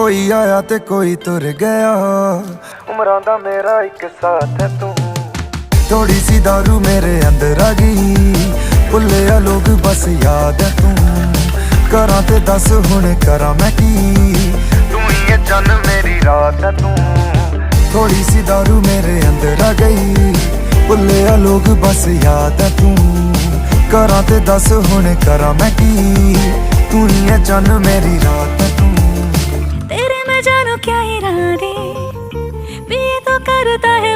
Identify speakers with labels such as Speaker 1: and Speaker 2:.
Speaker 1: कोई आया ते कोई तुर गया, उम्रां दा मेरा एक साथ है तू। थोड़ी सी दारू मेरे अंदर आ गई, भुले आ लोग बस याद है तू। करा ते दस हुण करा मैं की, तू ही है चन मेरी रात है तू। थोड़ी सी दारू मेरे अंदर आ गई, भुले आ लोग बस याद है तू। करा ते दस हुण करा मैं की, तू ही है चन मेरी रात है तू।
Speaker 2: तेरे मैं जानू क्या इरादे, भी ये तो करता है